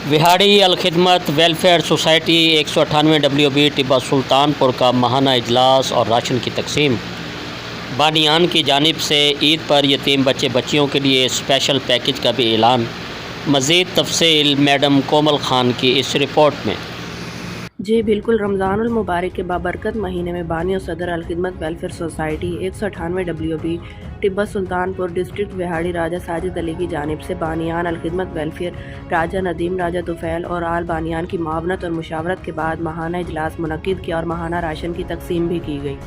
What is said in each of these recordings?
Vehari Alkhidmat welfare society 198 WB Tibba Sultanpur का माहाना इजलास और राशन की तकसीम। बानियान की जानिब से ईद पर यतीम बच्चे बच्चियों के लिए स्पेशल पैकेज का भी ऐलान। मज़ीद तफसील मैडम कोमल खान की इस रिपोर्ट में। जी बिल्कुल, रमज़ानुल मुबारक के बाबरकत महीने में बानी और सदर Alkhidmat welfare society 198 WB Tibba Sultanpur district Vehari Raja Sajid Ali की जानिब से बानियान अलखिदमत वेलफेयर राजा नदीम राजा तुफ़ैल और आल बानियान की मावनत और मुशावरत के बाद माहाना इजलास मुनक्किद किया और माहाना राशन की तकसीम भी की गई।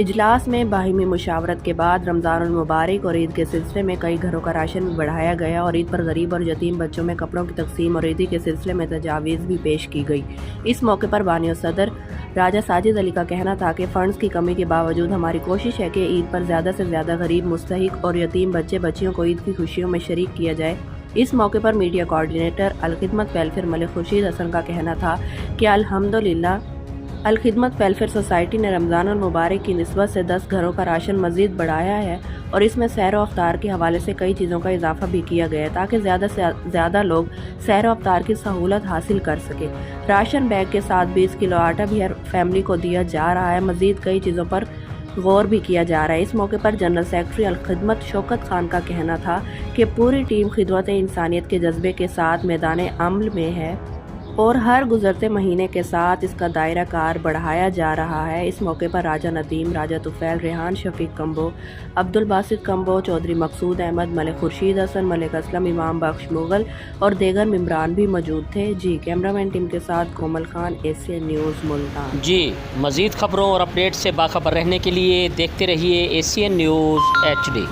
इजलास में बाहिमी मुशावरत के बाद रमज़ानुल मुबारक और ईद के सिलसिले में कई घरों का राशन भी बढ़ाया गया और ईद पर गरीब और यतीम बच्चों में कपड़ों की तकसीम और ईदी के सिलसिले में तजावीज़ भी पेश की गई। इस मौके पर बानी और सदर राजा साजिद अली का कहना था कि फ़ंड्स की कमी के बावजूद हमारी कोशिश है कि ईद पर ज़्यादा से ज़्यादा गरीब, मुस्तहिक और यतीम बच्चे बच्चियों को ईद की खुशियों में शरीक किया जाए। इस मौके पर media coordinator Alkhidmat welfare Malik Khurshid Hasan का कहना था कि अल्हम्दुलिल्लाह अलखिदमत वेलफेयर सोसाइटी ने रमज़ानुल मुबारक की निस्बत से 10 घरों का राशन मज़ीद बढ़ाया है और इसमें सैर व अफ्तार के हवाले से कई चीज़ों का इजाफा भी किया गया ताकि ज़्यादा से ज़्यादा लोग सैर व अफ्तार की सहूलत हासिल कर सके। राशन बैग के साथ 20 किलो आटा भी हर फैमिली को दिया जा रहा है। मज़ीद कई चीज़ों पर गौर भी किया जा रहा है। इस मौके पर जनरल सेक्रेटरी अलखिदमत शौकत खान का कहना था कि पूरी टीम खिदमत इंसानियत के जज्बे के साथ मैदान अमल में है और हर गुजरते महीने के साथ इसका दायरा कार बढ़ाया जा रहा है। इस मौके पर राजा नदीम राजा तुफ़ैल, रेहान शफीक कम्बो, अब्दुल बासित कम्बो, चौधरी मकसूद अहमद, मलिक खुर्शीद हसन, मलिक असलम, इमाम बख्श मुगल और दीगर मेंबरान भी मौजूद थे। जी कैमरामैन टीम के साथ कोमल खान, एशियन न्यूज़ मुल्तान। जी मज़ीद खबरों और अपडेट से बाखबर रहने के लिए देखते रहिए एशियन न्यूज़ HD।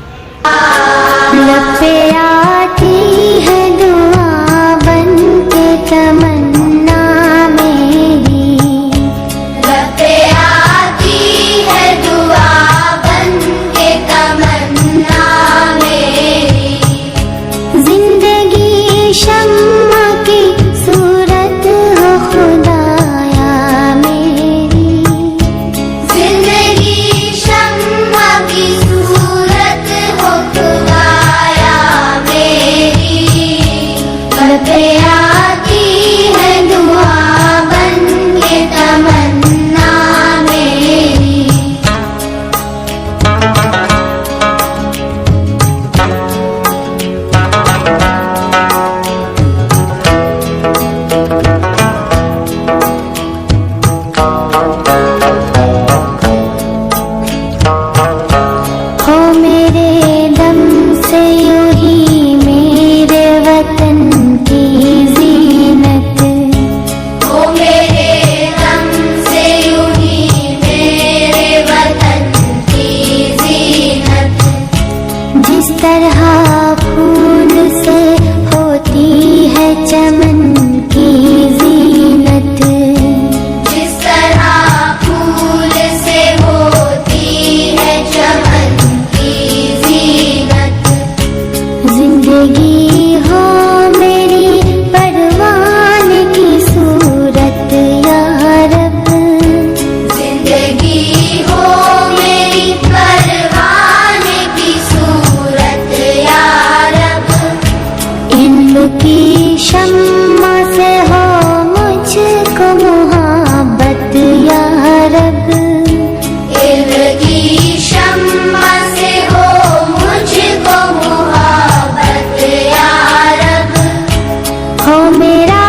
फूल से होती है चमन की ज़ीनत, जिस तरह फूल से होती है चमन की ज़ीनत। जिंदगी हो मेरी परवान की सूरत या रब, जिंदगी हो मेरी परवान की सूरत या रब। इल्म की शम्मा से हो मुझको मोहब्बत या रब, इल्म की शम्मा से हो मुझको मोहब्बत या रब। हो मेरा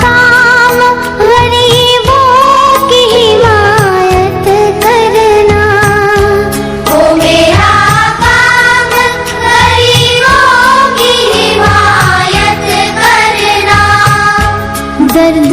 काम गरीबों की हिमायत करना, हो मेरा काम गरीबों की हिमायत करना। दर्द